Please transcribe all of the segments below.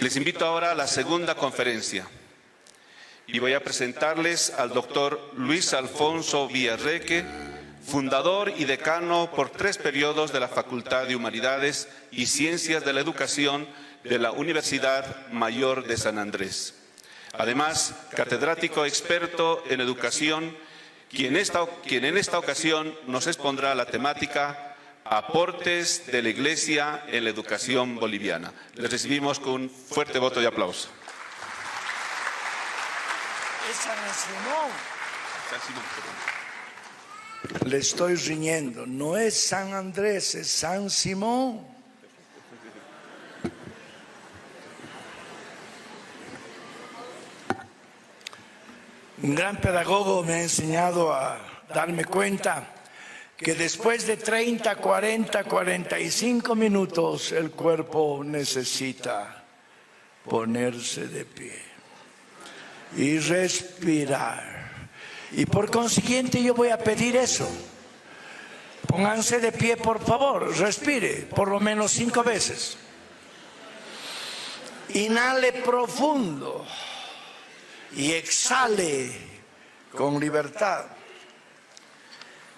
Les invito ahora a la segunda conferencia y voy a presentarles al doctor Luis Alfonso Villarreque, fundador y decano por 3 periodos de la Facultad de Humanidades y Ciencias de la Educación de la Universidad Mayor de San Andrés. Además, catedrático experto en educación, quien en esta ocasión nos expondrá la temática Aportes de la Iglesia en la educación boliviana. Les recibimos con un fuerte voto de aplauso. Es San Simón. Le estoy riñendo. No es San Andrés, es San Simón. Un gran pedagogo me ha enseñado a darme cuenta que después de 30, 40, 45 minutos el cuerpo necesita ponerse de pie y respirar. Y por consiguiente yo voy a pedir eso. Pónganse de pie, por favor, respire por lo menos 5 veces. Inhale profundo y exhale con libertad.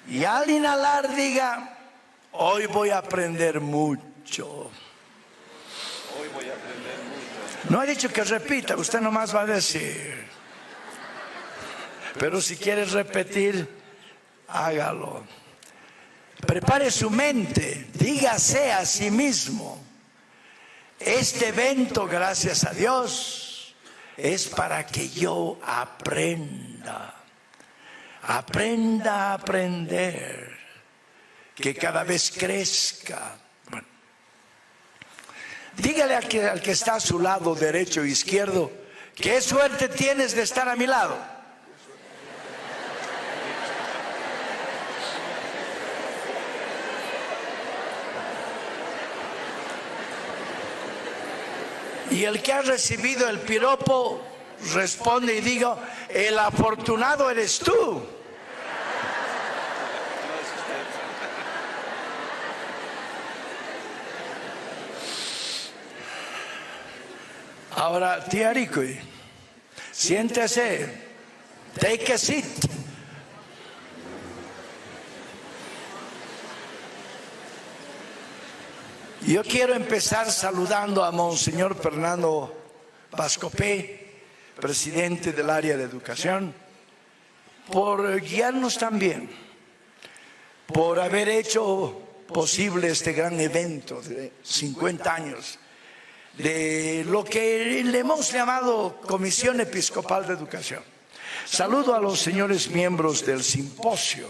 Y al inhalar diga, hoy voy a aprender mucho. Hoy voy a aprender mucho. No he dicho que repita, usted nomás va a decir. Pero si quiere repetir, hágalo. Prepare su mente, dígase a sí mismo, este evento, gracias a Dios, es para que yo aprenda. Aprenda a aprender, que cada vez crezca. Bueno. Dígale al que está a su lado derecho o izquierdo, qué suerte tienes de estar a mi lado. Y el que ha recibido el piropo responde y digo, el afortunado eres tú. Ahora, tía Ricoy, siéntese, take a seat. Yo quiero empezar saludando a Monseñor Fernando Bascopé, presidente del área de educación, por guiarnos también, por haber hecho posible este gran evento de 50 años, de lo que le hemos llamado Comisión Episcopal de Educación. Saludo a los señores miembros del simposio,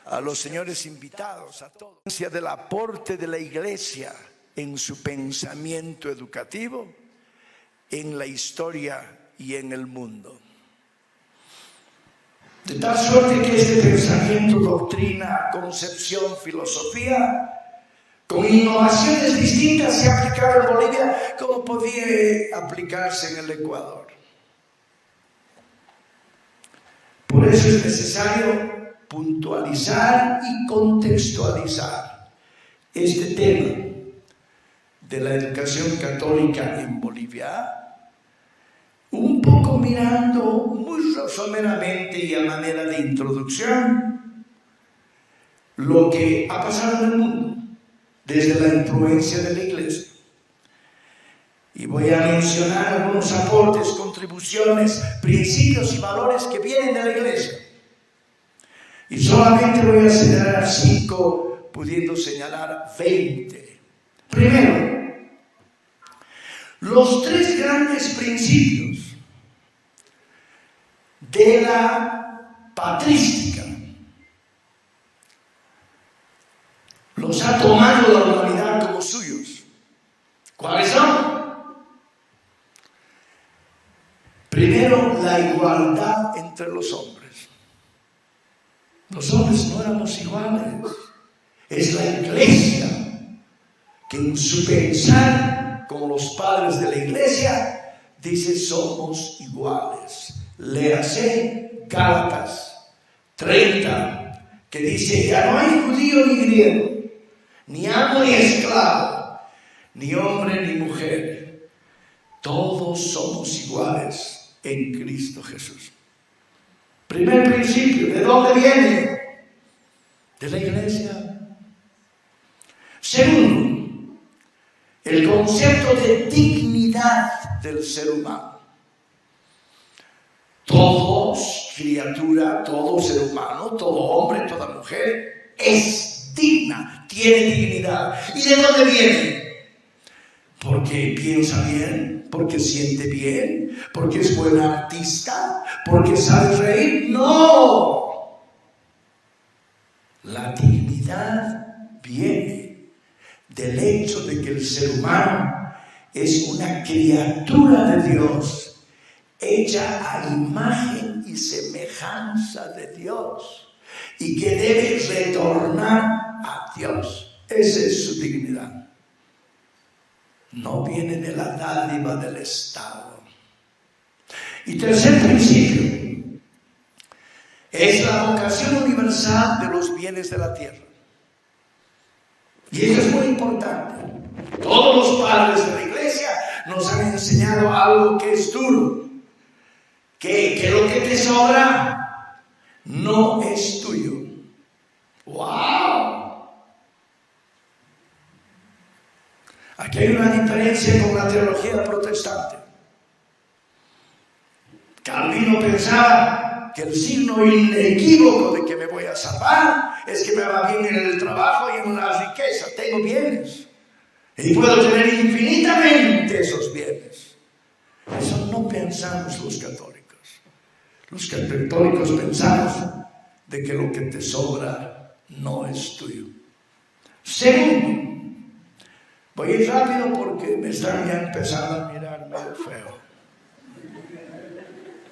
a los señores invitados, a todos. Del aporte de la Iglesia en su pensamiento educativo, en la historia y en el mundo. De tal suerte que este pensamiento, doctrina, concepción, filosofía, con innovaciones distintas se ha aplicado en Bolivia como podía aplicarse en el Ecuador. Por eso es necesario puntualizar y contextualizar este tema de la educación católica en Bolivia, un poco mirando muy someramente y a manera de introducción lo que ha pasado en el mundo desde la influencia de la Iglesia. Y voy a mencionar algunos aportes, contribuciones, principios y valores que vienen de la Iglesia. Y solamente voy a señalar 5, pudiendo señalar 20. Primero, los 3 grandes principios de la patrística los ha tomado la humanidad como suyos. ¿Cuáles son? Primero, la igualdad entre los hombres. Los hombres no éramos iguales. Es la Iglesia que en su pensar, como los padres de la Iglesia, dice somos iguales. Léase Gálatas 30, que dice ya no hay judío ni griego, ni amo ni esclavo, ni hombre ni mujer, Todos somos iguales en Cristo Jesús. Primer principio, ¿de dónde viene? De la iglesia. Segundo, el concepto de dignidad del ser humano. Todos, criatura, todo ser humano, todo hombre, toda mujer, es digna, tiene dignidad. ¿Y de dónde viene? Porque piensa bien, porque siente bien, porque es buena artista, porque sabe reír. ¡No! La dignidad viene del hecho de que el ser humano es una criatura de Dios, hecha a imagen y semejanza de Dios, y que debe retornar a Dios. Esa es su dignidad. No viene de la dádiva del Estado. Y tercer principio, es la vocación universal de los bienes de la tierra. Y eso es muy importante. Todos los padres de la iglesia nos han enseñado algo que es duro, que lo que te sobra no es tuyo. ¡Wow! Aquí hay una diferencia con la teología protestante. Calvino pensaba que el signo inequívoco de que me voy a salvar es que me va bien en el trabajo y en la riqueza. Tengo bienes y puedo tener infinitamente esos bienes. Eso no pensamos los católicos. Los católicos pensamos de que lo que te sobra no es tuyo. Segundo, voy a ir rápido porque me están ya empezando a mirar medio feo.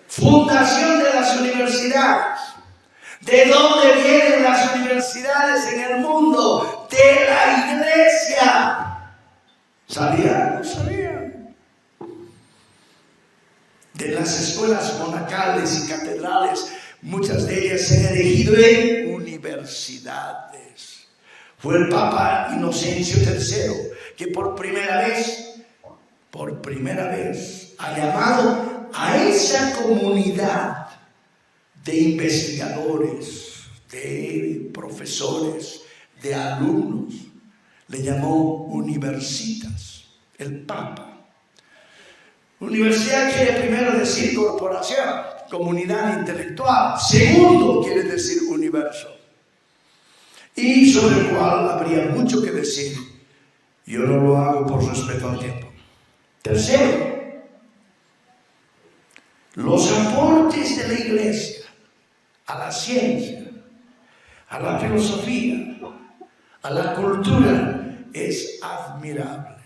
Fundación de las universidades. ¿De dónde vienen las universidades en el mundo? De la iglesia. ¿Sabían? No sabían. De las escuelas monacales y catedrales, muchas de ellas se han erigido en universidades. Fue el Papa Inocencio III que por primera vez ha llamado a esa comunidad de investigadores, de profesores, de alumnos, le llamó universitas, el Papa. Universidad quiere primero decir corporación, comunidad intelectual. Segundo quiere decir universo. Y sobre el cual habría mucho que decir. Yo no lo hago por respeto al tiempo. Tercero, los aportes de la iglesia a la ciencia, a la filosofía, a la cultura es admirable.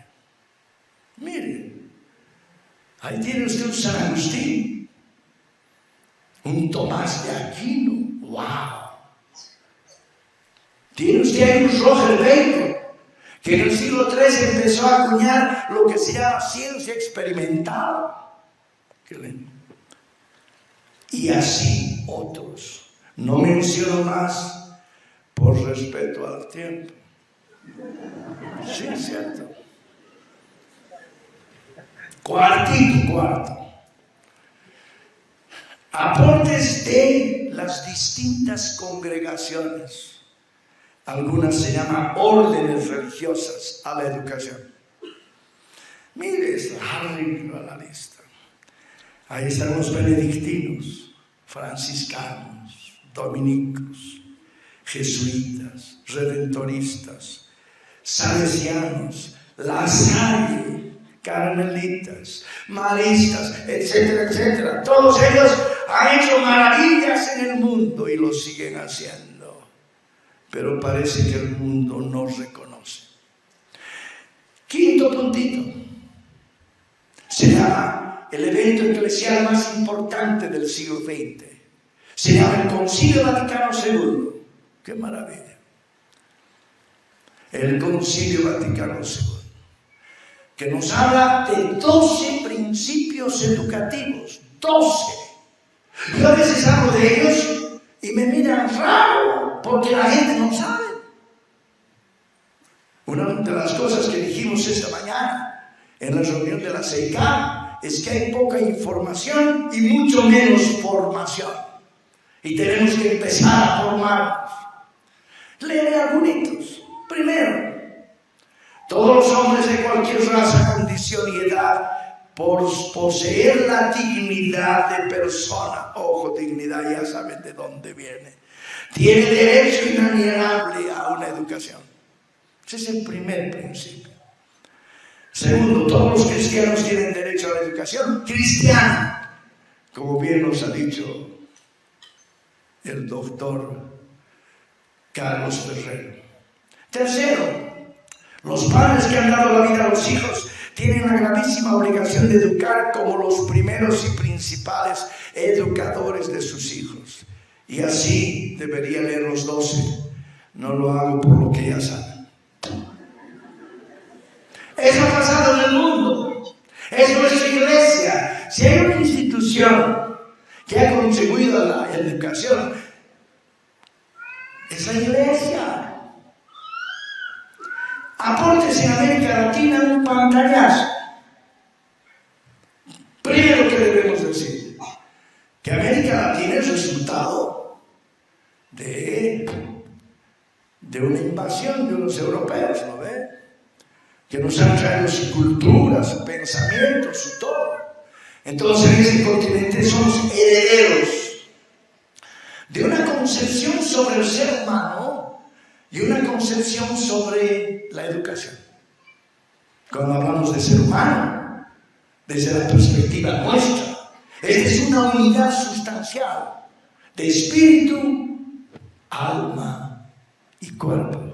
Miren, ahí tiene usted un San Agustín, un Tomás de Aquino, ¡wow! Tiene usted ahí un Roger Bacon, que en el siglo III empezó a acuñar lo que se llama ciencia experimental. Qué lindo. Y así otros. No menciono más por respeto al tiempo. Sí, es cierto. Cuarto. Aportes de las distintas congregaciones. Algunas se llaman órdenes religiosas a la educación. Mire, es larga la lista. Ahí están los benedictinos, franciscanos, dominicos, jesuitas, redentoristas, salesianos, La Salle, carmelitas, maristas, etcétera, etcétera. Todos ellos han hecho maravillas en el mundo y lo siguen haciendo. Pero parece que el mundo no reconoce. Quinto puntito. Se llama el evento eclesial más importante del siglo XX. Se llama el Concilio Vaticano II. ¡Qué maravilla! El Concilio Vaticano II, que nos habla de 12 principios educativos. 12. Yo a veces hablo de ellos y me miran raro, porque la gente no sabe. Una de las cosas que dijimos esta mañana en la reunión de la CEICAM es que hay poca información y mucho menos formación. Y tenemos que empezar a formarnos. Leeré algunos. Primero, todos los hombres de cualquier raza, condición y edad, por poseer la dignidad de persona, ojo, dignidad, ya saben de dónde viene, tiene derecho inalienable a una educación. Ese es el primer principio. Segundo, todos los cristianos tienen derecho a la educación cristiana, como bien nos ha dicho el doctor Carlos Ferrero. Tercero, los padres que han dado la vida a los hijos tienen la gravísima obligación de educar como los primeros y principales educadores de sus hijos. Y así debería leer los 12. No lo hago por lo que ya saben. Eso ha pasado en el mundo. Es nuestra iglesia. Si hay una institución que ha contribuido a la educación, es la iglesia. Aportes en América Latina un pantallazo. Primero que debemos decir, que América Latina es resultado de una invasión de los europeos, ¿no ve? Que nos han traído su cultura, su pensamiento, su todo. Entonces en este continente somos herederos de una concepción sobre el ser humano y una concepción sobre la educación. Cuando hablamos de ser humano, desde la perspectiva nuestra, es una unidad sustancial de espíritu, alma y cuerpo.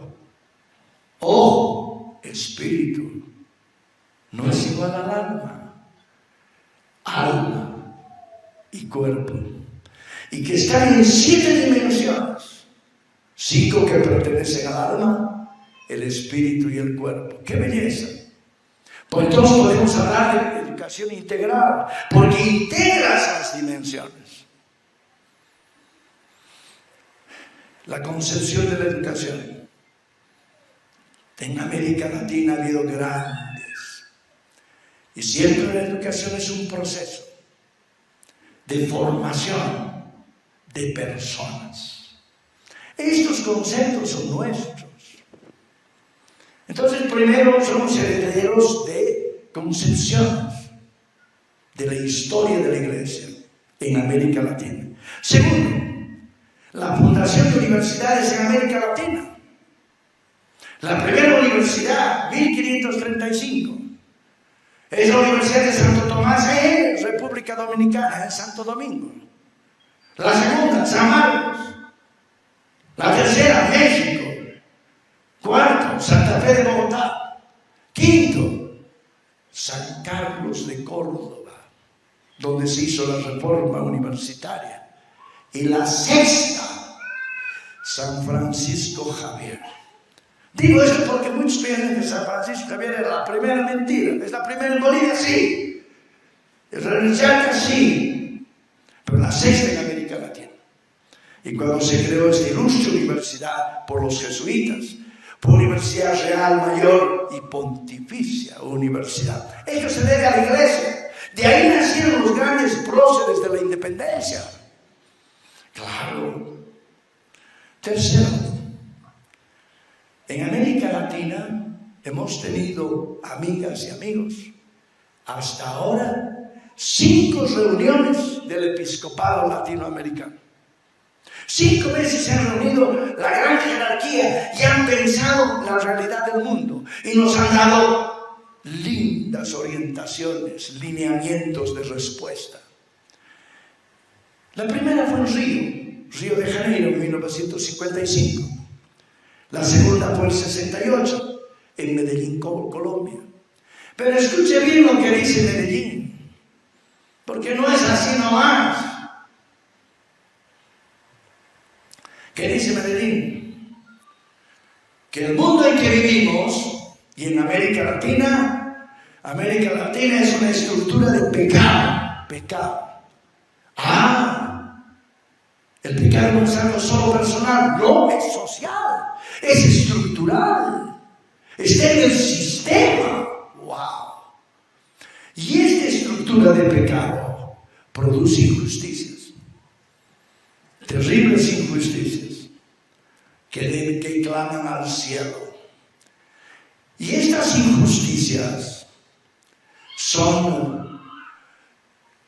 Ojo, espíritu no es igual al alma y cuerpo, y que están en 7 dimensiones, 5 que pertenecen al alma, el espíritu y el cuerpo. ¡Qué belleza! Pues entonces podemos hablar de educación integral, porque integra esas dimensiones. La concepción de la educación. En América Latina ha habido grandes. Y siempre la educación es un proceso de formación de personas. Estos conceptos son nuestros. Entonces, primero, somos herederos de concepciones de la historia de la iglesia en América Latina. Segundo, la fundación de universidades en América Latina. La primera universidad, 1535, es la Universidad de Santo Tomás en República Dominicana, en Santo Domingo. La segunda, San Marcos. La tercera, México. Cuarto, Santa Fe de Bogotá. Quinto, San Carlos de Córdoba, donde se hizo la reforma universitaria. Y la sexta, San Francisco Javier. Digo esto porque muchos piensan que San Francisco Javier era la primera mentira. ¿Es la primera en Bolivia? Sí. ¿Es religiosa? Sí. Pero la sexta en América Latina. Y cuando se creó esta ilustre universidad por los jesuitas, por Universidad Real Mayor y Pontificia Universidad. Ello se debe a la iglesia. De ahí nacieron los grandes próceres de la independencia. Claro. Tercero, en América Latina hemos tenido amigas y amigos. Hasta ahora, 5 reuniones del episcopado latinoamericano. 5 veces se han reunido la gran jerarquía y han pensado la realidad del mundo y nos han dado lindas orientaciones, lineamientos de respuesta. La primera fue en Río de Janeiro, en 1955. La segunda fue en 68, en Medellín, Colombia. Pero escuche bien lo que dice Medellín, porque no es así nomás. ¿Qué dice Medellín? Que el mundo en que vivimos, y en América Latina es una estructura de pecado. El pecado no es algo solo personal, no, es social, es estructural, está en el sistema. ¡Wow! Y esta estructura cultura de pecado produce injusticias, terribles injusticias que claman al cielo. Y estas injusticias son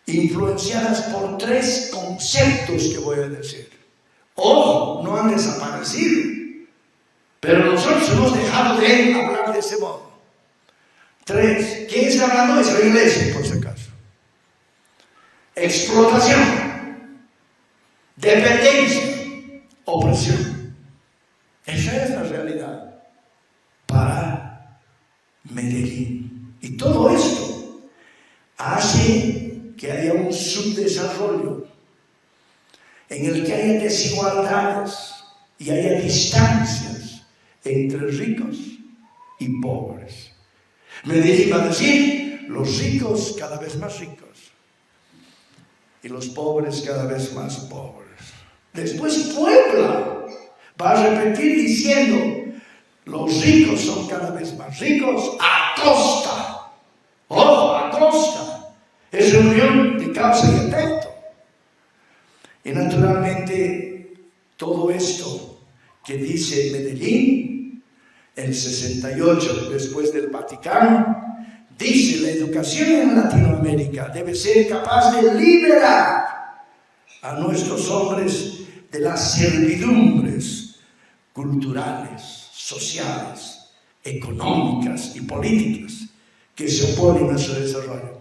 influenciadas por tres conceptos que voy a decir. Ojo, no han desaparecido, pero nosotros hemos dejado de hablar de ese modo. Tres. ¿Quién está hablando? Es la iglesia, por si acaso. Explotación, dependencia, opresión. Esa es la realidad para Medellín. Y todo esto hace que haya un subdesarrollo en el que haya desigualdades y haya distancias entre ricos y pobres. Medellín va a decir, los ricos cada vez más ricos y los pobres cada vez más pobres. Después Puebla va a repetir diciendo, los ricos son cada vez más ricos a costa. ¡Ojo, a costa! Es reunión de causa y efecto. Y naturalmente todo esto que dice Medellín, el 68 después del Vaticano, dice la educación en Latinoamérica debe ser capaz de liberar a nuestros hombres de las servidumbres culturales, sociales, económicas y políticas que se oponen a su desarrollo.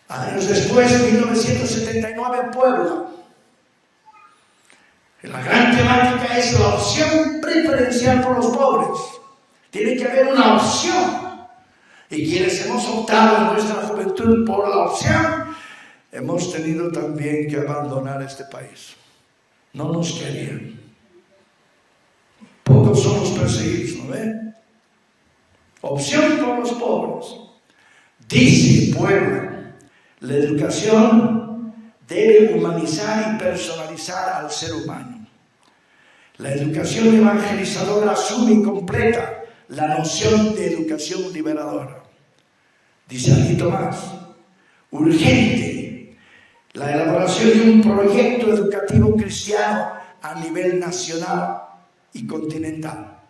Años después, en 1979, en Puebla, la gran temática es la opción preferencial por los pobres. Tiene que haber una opción. Y quienes hemos optado en nuestra juventud por la opción, hemos tenido también que abandonar este país. No nos querían. Pocos son los perseguidos, ¿no ven? Opción por los pobres. Dice Puebla, la educación debe humanizar y personalizar al ser humano. La educación evangelizadora asume y completa la noción de educación liberadora. Dice Alito más, urgente la elaboración de un proyecto educativo cristiano a nivel nacional y continental.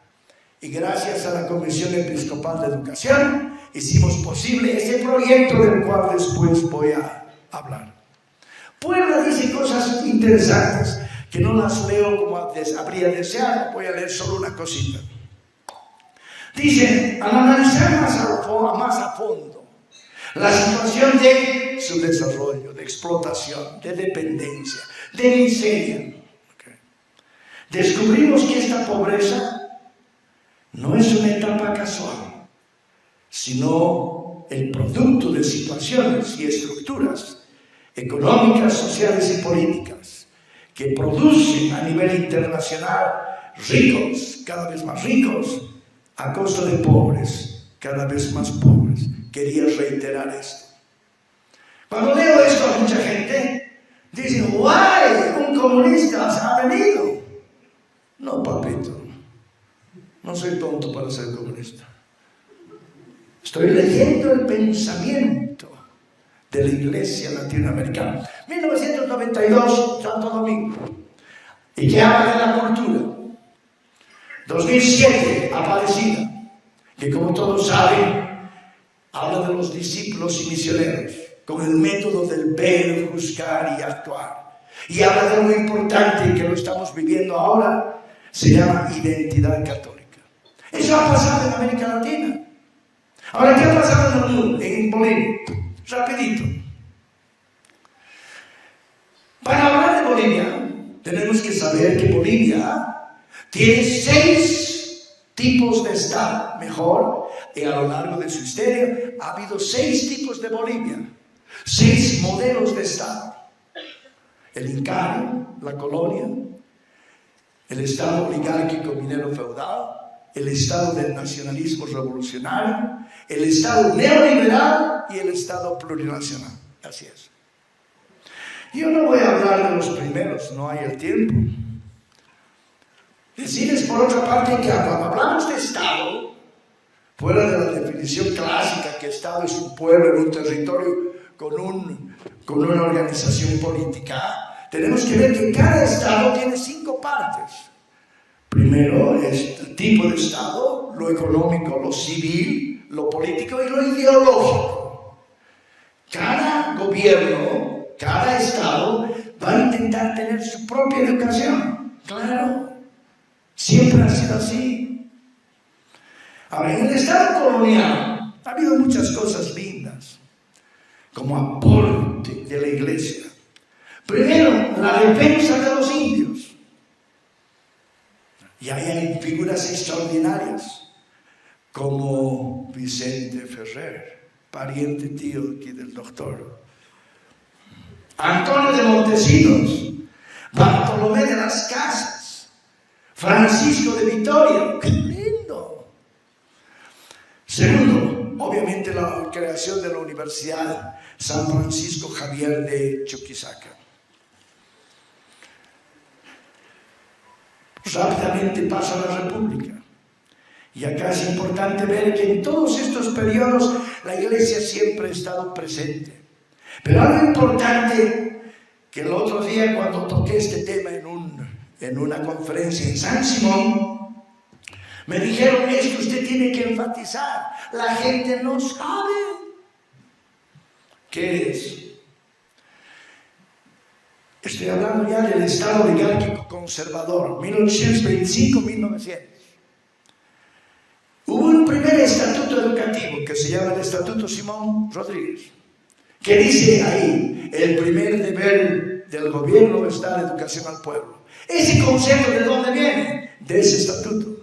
Y gracias a la Comisión Episcopal de Educación hicimos posible ese proyecto del cual después voy a hablar. Puebla dice cosas interesantes que no las leo como habría deseado, voy a leer solo una cosita. Dice, al analizar más a fondo la situación de su desarrollo, de explotación, de dependencia, de miseria, descubrimos que esta pobreza no es una etapa casual, sino el producto de situaciones y estructuras económicas, sociales y políticas que producen a nivel internacional ricos, cada vez más ricos, a costa de pobres, cada vez más pobres. Quería reiterar esto. Cuando leo esto a mucha gente, dicen, ¡guay! Un comunista se ha venido. No, papito, no soy tonto para ser comunista. Estoy leyendo el pensamiento de la Iglesia Latinoamericana. 1992, Santo Domingo. ¿Y qué habla de la cultura? 2007, Aparecida, que como todos saben, habla de los discípulos y misioneros, con el método del ver, juzgar y actuar. Y habla de algo importante que lo estamos viviendo ahora, se llama identidad católica. Eso ha pasado en América Latina. Ahora, ¿qué ha pasado en el mundo? En Bolivia. Rapidito. Para hablar de Bolivia, tenemos que saber que Bolivia tiene 6 tipos de Estado. Mejor, y a lo largo de su historia ha habido 6 tipos de Bolivia. 6 modelos de Estado. El incario, la colonia, el Estado oligárquico minero feudal, el Estado del nacionalismo revolucionario, el Estado neoliberal y el Estado plurinacional. Así es. Yo no voy a hablar de los primeros, no hay el tiempo. Decirles por otra parte que cuando hablamos de Estado, fuera de la definición clásica que Estado es un pueblo en un territorio con una organización política, tenemos que ver que cada Estado tiene 5 partes. Primero es el tipo de Estado, lo económico, lo civil, lo político y lo ideológico. Cada gobierno, cada Estado va a intentar tener su propia educación. Claro, siempre ha sido así. Ahora, en el Estado colonial ha habido muchas cosas lindas, como aporte de la Iglesia. Primero, la defensa de los indios. Y ahí hay figuras extraordinarias, como Vicente Ferrer, pariente tío aquí del doctor. Antonio de Montesinos, Bartolomé de las Casas, Francisco de Vitoria. ¡Qué lindo! Segundo, obviamente la creación de la Universidad San Francisco Javier de Chuquisaca. Rápidamente pasa a la República. Y acá es importante ver que en todos estos periodos la Iglesia siempre ha estado presente. Pero algo importante, que el otro día cuando toqué este tema en una conferencia en San Simón, me dijeron, es que usted tiene que enfatizar, la gente no sabe qué es. Estoy hablando ya del Estado oligárquico conservador, 1825-1900. Hubo un primer estatuto educativo que se llama el Estatuto Simón Rodríguez, que dice ahí, el primer deber del gobierno es dar educación al pueblo. Ese concepto, ¿de dónde viene? De ese estatuto.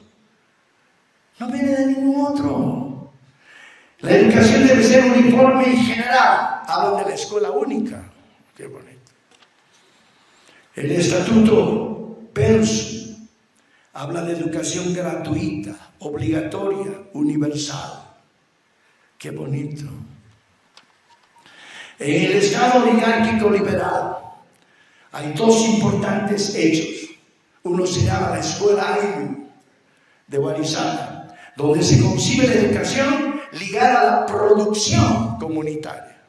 No viene de ningún otro. La educación debe ser uniforme y general. Hablan de la escuela única. Qué bonito. El estatuto Perso habla de educación gratuita, obligatoria, universal. Qué bonito. En el Estado oligárquico liberal hay 2 importantes hechos. Uno se llama la Escuela Ayllu de Guarizana, donde se concibe la educación ligada a la producción comunitaria.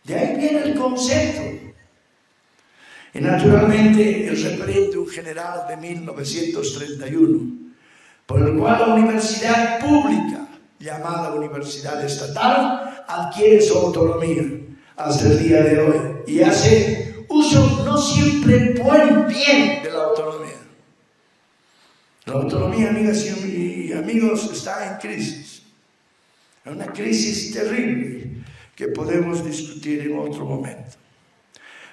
De ahí viene el concepto. Y naturalmente el referéndum general de 1931, por el cual la universidad pública, llamada universidad estatal, adquiere su autonomía hasta el día de hoy y hace uso no siempre bien de la autonomía. La autonomía, amigas y amigos, está en crisis. Es una crisis terrible que podemos discutir en otro momento.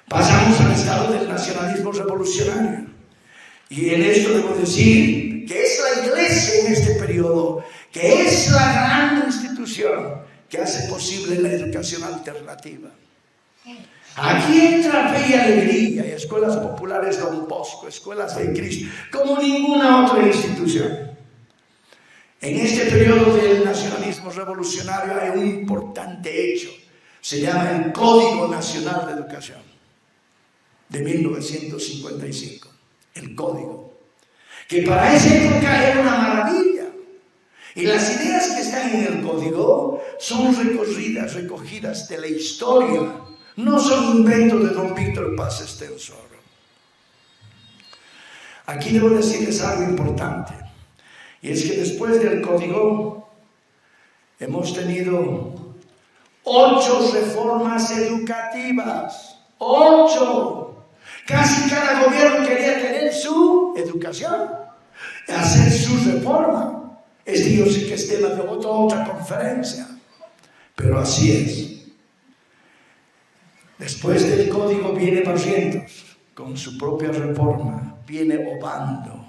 Pasamos al estado del nacionalismo revolucionario. Y en esto debo decir que es la Iglesia en este periodo, que es la gran institución que hace posible la educación alternativa. Aquí entra Fe y Alegría y escuelas populares Don Bosco, escuelas de Cristo, como ninguna otra institución. En este periodo del nacionalismo revolucionario hay un importante hecho, se llama el Código Nacional de Educación, de 1955, el Código, que para esa época era una maravilla. Y las ideas que están en el Código son recogidas de la historia, no son inventos de don Víctor Paz Estenssoro. Aquí debo decirles algo importante, y es que después del Código hemos tenido 8 reformas educativas. 8. Casi cada gobierno quería tener su educación, hacer su reforma. Yo sé que es tema de otra conferencia, pero así es. Después del Código viene Barrientos con su propia reforma, viene Obando.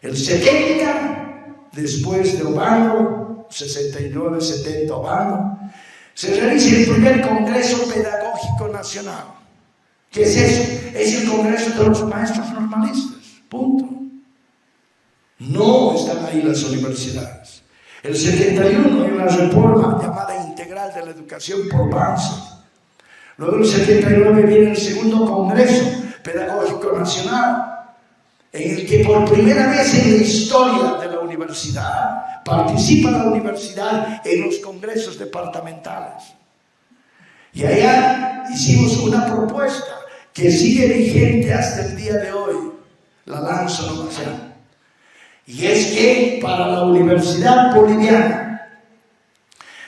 El 70, después de Obando, 69, 70 Obando, se realiza el primer Congreso Pedagógico Nacional. ¿Qué es eso? Es el Congreso de los Maestros Normalistas, punto. No están ahí las universidades. El 71 hay una reforma llamada Integral de la Educación por Banzer. Luego el 79 viene el segundo Congreso Pedagógico Nacional, en el que por primera vez en la historia de la universidad universidad, participa la universidad en los congresos departamentales. Y allá hicimos una propuesta que sigue vigente hasta el día de hoy. La lanzo nomás allá. Y es que para la Universidad Boliviana,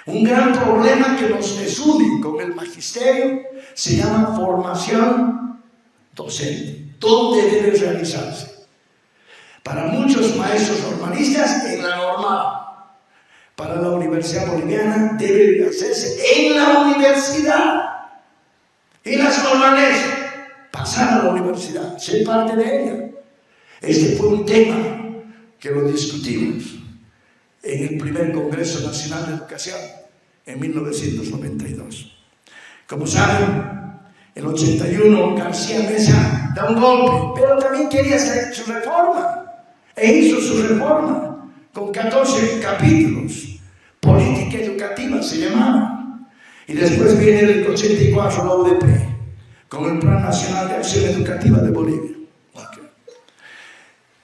un gran problema que nos desune con el magisterio se llama formación docente. ¿Dónde debe realizarse? Para muchos maestros normalistas, en la normal. Para la Universidad Boliviana debe hacerse en la universidad. Y las normales, pasar a la universidad, ser parte de ella. Este fue un tema que lo discutimos en el primer Congreso Nacional de Educación en 1992. Como saben, en el 81 García Meza da un golpe, pero también quería hacer su reforma, e hizo su reforma con 14 capítulos, política educativa se llamaba, y después viene el 84 la UDP, con el Plan Nacional de Acción Educativa de Bolivia.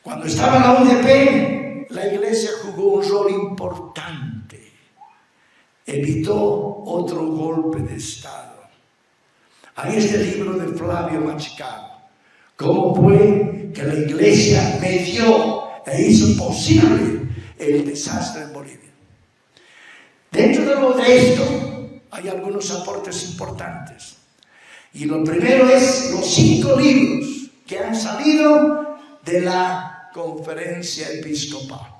Cuando estaba la UDP, la Iglesia jugó un rol importante. Evitó otro golpe de Estado. Hay este libro de Flavio Machicano. ¿Cómo fue que la Iglesia medió e hizo posible el desastre en Bolivia? Dentro de esto hay algunos aportes importantes. Y lo primero es los 5 libros que han salido de la Conferencia Episcopal,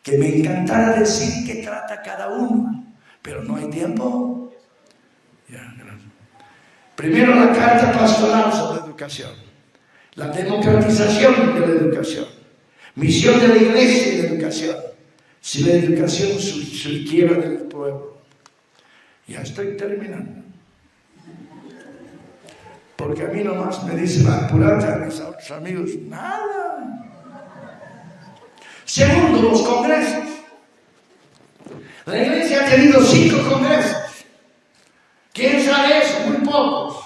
que me encantará decir qué trata cada uno, pero no hay tiempo. Primero, la Carta Pastoral sobre Educación, la democratización de la educación, misión de la Iglesia en la educación, si la educación surgiera del pueblo. Ya estoy terminando. Porque a mí nomás me dicen, apurate a mis otros amigos, nada. Segundo, los congresos. La Iglesia ha tenido 5 congresos. ¿Quién sabe eso? Muy pocos.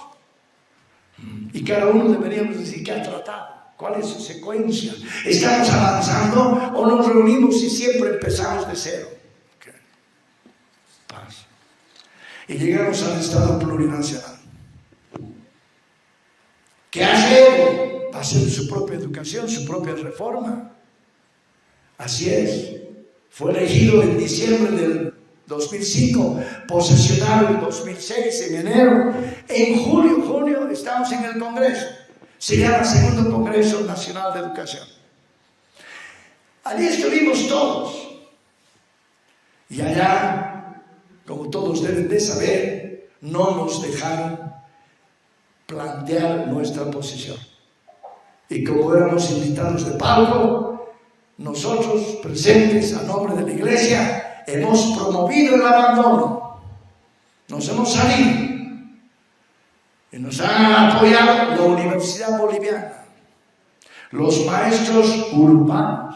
Y cada uno deberíamos decir qué ha tratado, cuál es su secuencia. ¿Estamos avanzando o nos reunimos y siempre empezamos de cero? Okay. Paz. Y llegamos al Estado plurinacional. ¿Qué hace Evo? Va a hacer su propia educación, su propia reforma. Así es. Fue elegido en diciembre del 2005, posesionado en 2006, en enero. En junio estamos en el Congreso. Se llama Segundo Congreso Nacional de Educación. Allí estuvimos todos. Y allá, como todos deben de saber, no nos dejaron plantear nuestra posición. Y como éramos invitados de palco, nosotros presentes a nombre de la Iglesia hemos promovido el abandono. Nos hemos salido y nos han apoyado la Universidad Boliviana, los maestros urbanos,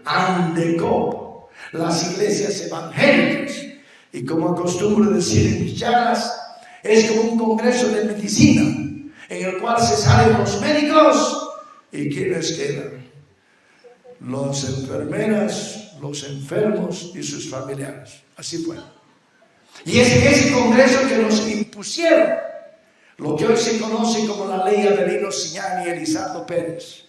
ANDECOP, las iglesias evangélicas, y como acostumbro decir en mis charlas, es como un congreso de medicina en el cual se salen los médicos y ¿quiénes quedan? Las enfermeras, los enfermos y sus familiares. Así fue. Y es en ese congreso que nos impusieron lo que hoy se conoce como la ley Avelino Siñani y Elizardo Pérez.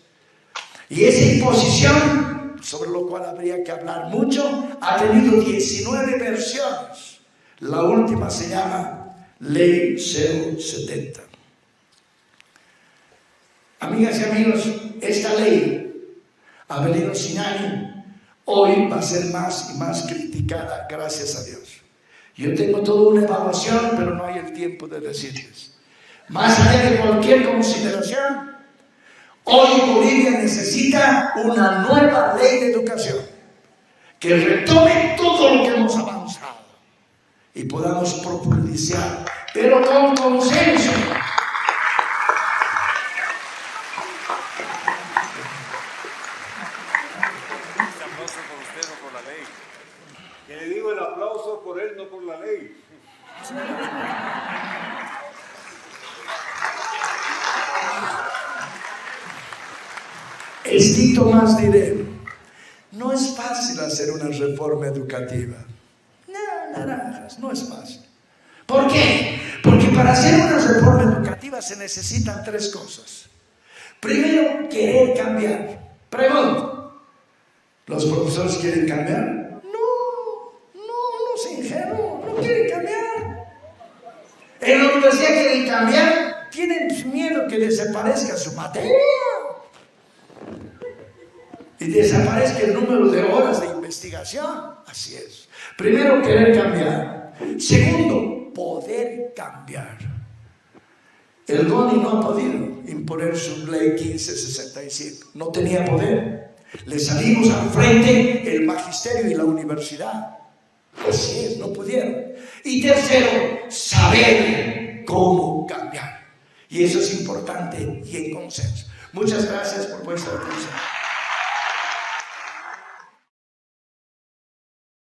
Y esa imposición, sobre lo cual habría que hablar mucho, ha tenido 19 versiones. La última se llama Ley 070. Amigas y amigos, esta ley Avelino Siñani hoy va a ser más y más criticada, gracias a Dios. Yo tengo toda una evaluación, pero no hay el tiempo de decirles. Más allá de cualquier consideración, hoy Bolivia necesita una nueva ley de educación que retome todo lo que hemos avanzado y podamos profundizar, pero con consenso. Por él, no por la ley. Estito más diré, no es fácil hacer una reforma educativa. No, naranjas, no es fácil. ¿Por qué? Porque para hacer una reforma educativa se necesitan tres cosas. Primero, querer cambiar. Pregunto, ¿los profesores quieren cambiar? No es ingenuo, no quieren cambiar. En la universidad quieren cambiar, tienen miedo que desaparezca su materia y desaparezca el número de horas de investigación. Así es. Primero, querer cambiar. Segundo, poder cambiar. El GONI no ha podido imponer su ley 1565. No tenía poder. Le salimos al frente el magisterio y la universidad. Así es, no pudieron. Y tercero, saber cómo cambiar. Y eso es importante y en consenso. Muchas gracias por vuestra atención.